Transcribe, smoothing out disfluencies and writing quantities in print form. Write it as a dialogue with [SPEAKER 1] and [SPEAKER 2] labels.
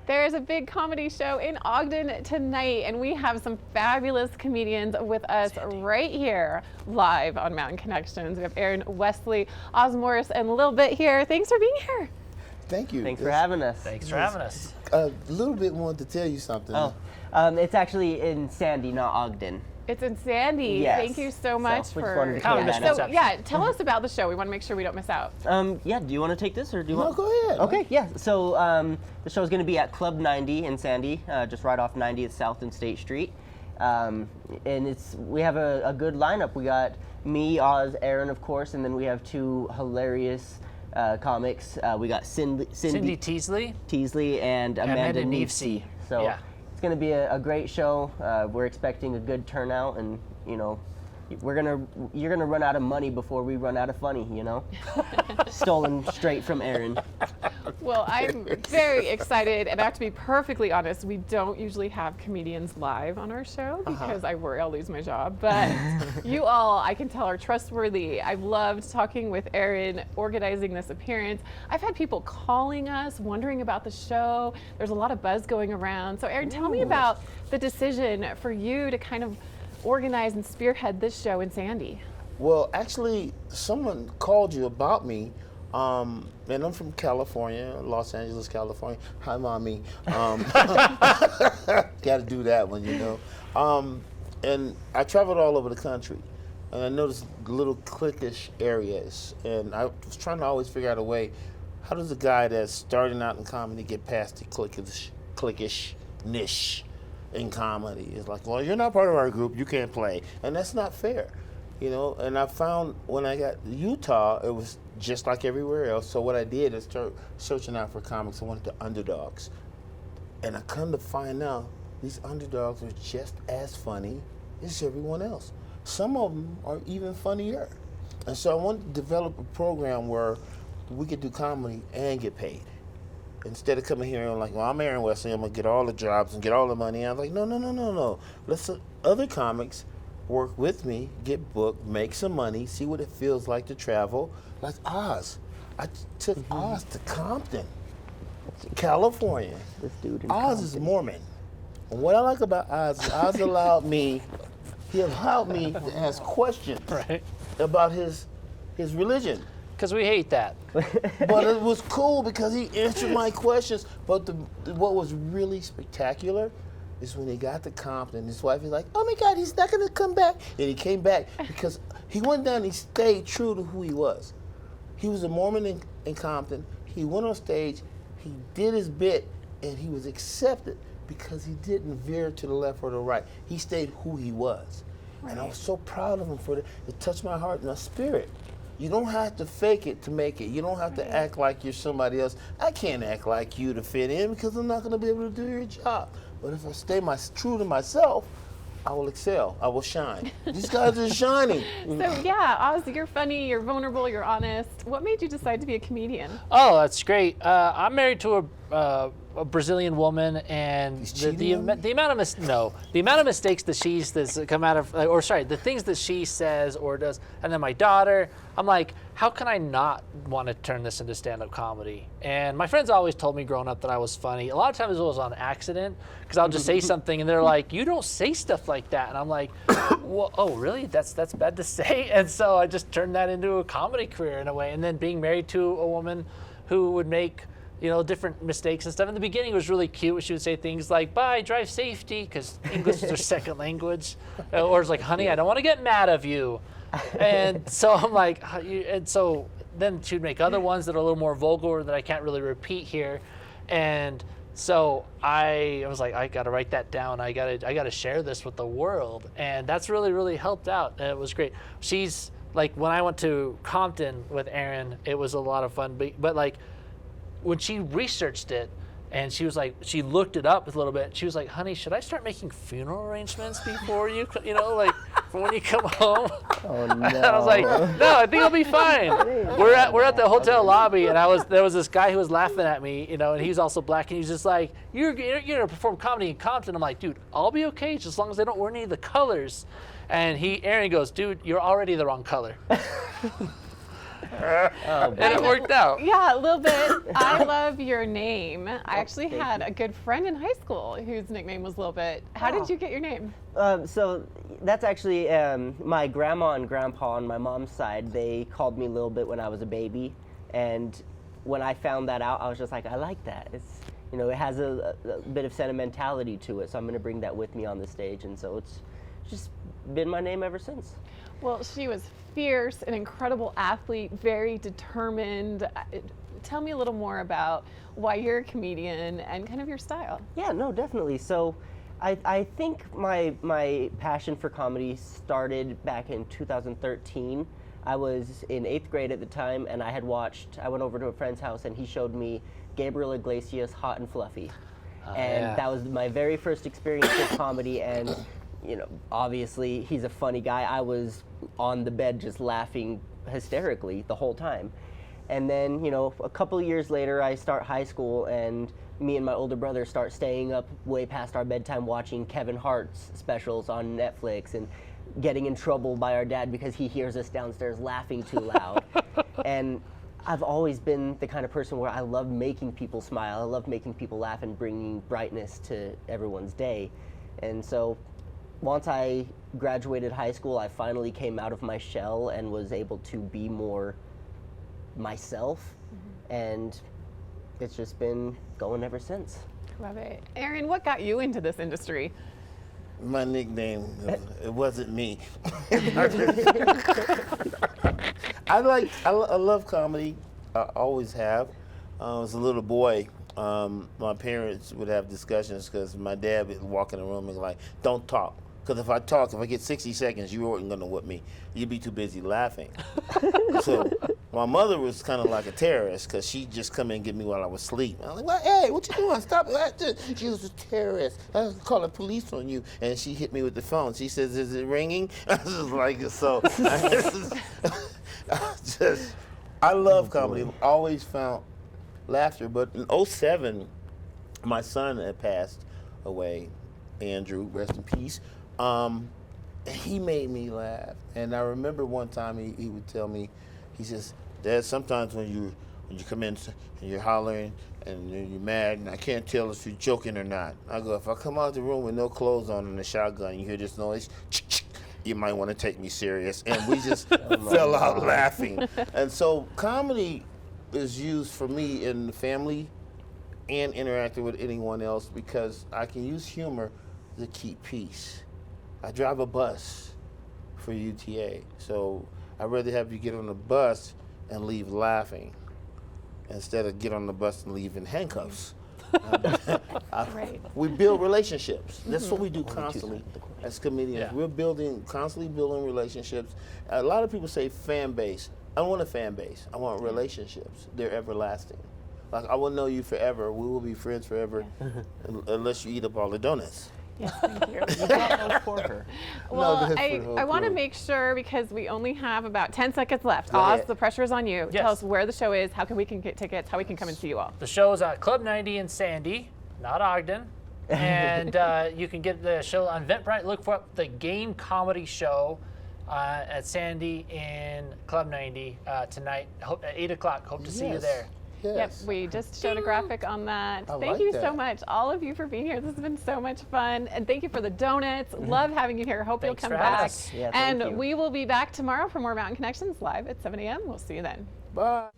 [SPEAKER 1] There is a big comedy show in Ogden tonight, and we have some fabulous comedians with us right here live on Mountain Connections. We have Aaron, Wesley, Morris and Lil Bit here. Thanks for being here.
[SPEAKER 2] Thank you.
[SPEAKER 3] Thanks for having us.
[SPEAKER 4] Thanks for having us.
[SPEAKER 2] Lil Bit wanted to tell you something.
[SPEAKER 3] Oh, it's actually in Sandy, not Ogden.
[SPEAKER 1] It's in Sandy.
[SPEAKER 3] Yes.
[SPEAKER 1] Thank you so much
[SPEAKER 3] we just
[SPEAKER 1] for.
[SPEAKER 3] wanted to clear that up.
[SPEAKER 1] So yeah, tell us about the show. We want to make sure we don't miss out.
[SPEAKER 3] Yeah. Do you want to take this or do you
[SPEAKER 2] No,
[SPEAKER 3] want?
[SPEAKER 2] go ahead.
[SPEAKER 3] Okay. Yeah. So the show is going to be at Club 90 in Sandy, just right off 90th South and State Street, and we have a good lineup. We got me, Oz, Aaron, of course, and then we have two hilarious comics. We got Cindy
[SPEAKER 4] Teasley
[SPEAKER 3] and Amanda Nevesey. So.
[SPEAKER 4] Yeah.
[SPEAKER 3] It's going to be a great show. We're expecting a good turnout, and you're gonna run out of money before we run out of funny. Stolen straight from Aaron.
[SPEAKER 1] Well, I'm very excited, and I have to be perfectly honest, we don't usually have comedians live on our show because I worry I'll lose my job. But you all, I can tell, are trustworthy. I've loved talking with Aaron, organizing this appearance. I've had people calling us, wondering about the show. There's a lot of buzz going around. So Aaron, tell me about the decision for you to kind of organize and spearhead this show in Sandy.
[SPEAKER 2] Well, actually, someone called you about me, and I'm from California, Los Angeles, California. Hi, mommy. Got to do that one, And I traveled all over the country, and I noticed little cliquish areas, and I was trying to always figure out a way. How does a guy that's starting out in comedy get past the cliquish niche in comedy? It's like, well, you're not part of our group, you can't play, and that's not fair, And I found when I got to Utah, it was just like everywhere else. So what I did is start searching out for comics. I wanted the underdogs, and I come to find out these underdogs are just as funny as everyone else. Some of them are even funnier, and so I wanted to develop a program where we could do comedy and get paid. Instead of coming here and like, well, I'm Aaron Wesley, I'm gonna get all the jobs and get all the money. I'm like, no. Let's other comics work with me, get booked, make some money, see what it feels like to travel. Like Oz. I took Oz to Compton, California.
[SPEAKER 3] This dude in
[SPEAKER 2] Oz
[SPEAKER 3] Compton.
[SPEAKER 2] is Mormon. And what I like about Oz is Oz allowed me to ask questions about his religion.
[SPEAKER 4] Because we hate that.
[SPEAKER 2] But it was cool because he answered my questions. But what was really spectacular is when he got to Compton, his wife was like, oh my God, he's not gonna come back. And he came back because he went down and he stayed true to who he was. He was a Mormon in Compton. He went on stage, he did his bit, and he was accepted because he didn't veer to the left or the right. He stayed who he was. Right. And I was so proud of him for that. It touched my heart and my spirit. You don't have to fake it to make it. You don't have to act like you're somebody else. I can't act like you to fit in because I'm not going to be able to do your job. But if I stay true to myself, I will excel. I will shine. These guys are shining.
[SPEAKER 1] So yeah, Oz, you're funny, you're vulnerable, you're honest. What made you decide to be a comedian?
[SPEAKER 4] Oh, that's great. I'm married to a Brazilian woman, and the amount of mistakes that the things that she says or does, and then my daughter, I'm like, how can I not want to turn this into stand-up comedy? And my friends always told me growing up that I was funny. A lot of times it was on accident because I'll just say something and they're like, you don't say stuff like that, and I'm like, well, oh really? That's bad to say. And so I just turned that into a comedy career in a way. And then being married to a woman who would make different mistakes and stuff. In the beginning, it was really cute. She would say things like, bye, drive safety, because English is her second language. Or it's like, honey, I don't want to get mad of you. And so I'm like, and so then she'd make other ones that are a little more vulgar that I can't really repeat here. And so I was like, I got to write that down. I got to share this with the world. And that's really, really helped out. And it was great. She's like, when I went to Compton with Aaron, it was a lot of fun. But like, when she researched it, and she was like, she looked it up a little bit. She was like, honey, should I start making funeral arrangements before you, like for when you come home?
[SPEAKER 3] Oh no!
[SPEAKER 4] And I was like, no, I think I'll be fine. We're at the hotel lobby, and there was this guy who was laughing at me, and he's also black, and he's just like, you're gonna perform comedy in Compton. I'm like, dude, I'll be okay just as long as they don't wear any of the colors. And Aaron goes, dude, you're already the wrong color. And it worked out.
[SPEAKER 1] Yeah, a little bit. I love your name. I actually had a good friend in high school whose nickname was Lil Bit. How did you get your name?
[SPEAKER 3] So that's actually my grandma and grandpa on my mom's side. They called me Lil Bit when I was a baby, and when I found that out, I was just like, I like that. It's, you know, it has a bit of sentimentality to it, so I'm going to bring that with me on the stage, and so it's just been my name ever since.
[SPEAKER 1] Well, she was fierce, an incredible athlete, very determined. Tell me a little more about why you're a comedian and kind of your style.
[SPEAKER 3] Yeah, no, definitely. So I think my passion for comedy started back in 2013. I was in 8th grade at the time, and I went over to a friend's house, and he showed me Gabriel Iglesias' Hot and Fluffy. And that was my very first experience with comedy, and you know, obviously he's a funny guy. I was on the bed just laughing hysterically the whole time. And then, you know, a couple of years later, I start high school, and me and my older brother start staying up way past our bedtime watching Kevin Hart's specials on Netflix and getting in trouble by our dad because he hears us downstairs laughing too loud. And I've always been the kind of person where I love making people smile. I love making people laugh and bringing brightness to everyone's day. And so once I graduated high school, I finally came out of my shell and was able to be more myself. And it's just been going ever since.
[SPEAKER 1] Love it. Aaron, what got you into this industry?
[SPEAKER 2] My nickname, it wasn't me. I love comedy. I always have. When I was a little boy, my parents would have discussions because my dad would walk in the room and be like, don't talk. Because if I get 60 seconds, you weren't going to whip me. You'd be too busy laughing. So my mother was kind of like a terrorist because she'd just come in and get me while I was asleep. I was like, well, hey, what you doing? Stop that. She was a terrorist. I was calling the police on you. And she hit me with the phone. She says, is it ringing? I was like, so. I love comedy. I've always found laughter. But in 2007, my son had passed away. Andrew, rest in peace. He made me laugh, and I remember one time he would tell me, he says, Dad, sometimes when you come in and you're hollering and you're mad, and I can't tell if you're joking or not. I go, if I come out the room with no clothes on and a shotgun, you hear this noise, you might want to take me serious. And we just fell out laughing. And so comedy is used for me in the family and interacting with anyone else because I can use humor to keep peace. I drive a bus for UTA, so I'd rather have you get on the bus and leave laughing instead of get on the bus and leave in handcuffs.
[SPEAKER 1] Right.
[SPEAKER 2] We build relationships. That's what we do constantly as comedians.
[SPEAKER 4] Yeah.
[SPEAKER 2] We're constantly building relationships. A lot of people say fan base. I don't want a fan base. I want relationships. They're everlasting. Like, I will know you forever. We will be friends forever unless you eat up all the donuts.
[SPEAKER 1] Yes, thank you.
[SPEAKER 3] You got those for her.
[SPEAKER 1] Well,
[SPEAKER 2] that's for the whole
[SPEAKER 1] I want to
[SPEAKER 2] crew.
[SPEAKER 1] make sure, because we only have about 10 seconds left.
[SPEAKER 2] Go
[SPEAKER 1] Oz,
[SPEAKER 2] ahead.
[SPEAKER 1] the pressure is on you.
[SPEAKER 4] Yes.
[SPEAKER 1] Tell us where the show is, how we can get tickets, how we can come and see you all.
[SPEAKER 4] The show is at Club 90 in Sandy, not Ogden. And you can get the show on Eventbrite. Look for the Game Comedy Show at Sandy in Club 90 tonight at 8 o'clock. Hope to see you there.
[SPEAKER 2] Yes.
[SPEAKER 1] Yep, we just showed a graphic on that.
[SPEAKER 2] I
[SPEAKER 1] Thank
[SPEAKER 2] like
[SPEAKER 1] you so
[SPEAKER 2] that.
[SPEAKER 1] much, all of you, for being here. This has been so much fun. And thank you for the donuts. Love having you here. Hope
[SPEAKER 4] Thanks
[SPEAKER 1] you'll
[SPEAKER 4] for
[SPEAKER 1] come
[SPEAKER 4] having
[SPEAKER 1] back.
[SPEAKER 4] us.
[SPEAKER 3] Yeah, thank
[SPEAKER 1] And
[SPEAKER 3] you.
[SPEAKER 1] we will be back tomorrow for more Mountain Connections live at 7 a.m. We'll see you then.
[SPEAKER 2] Bye.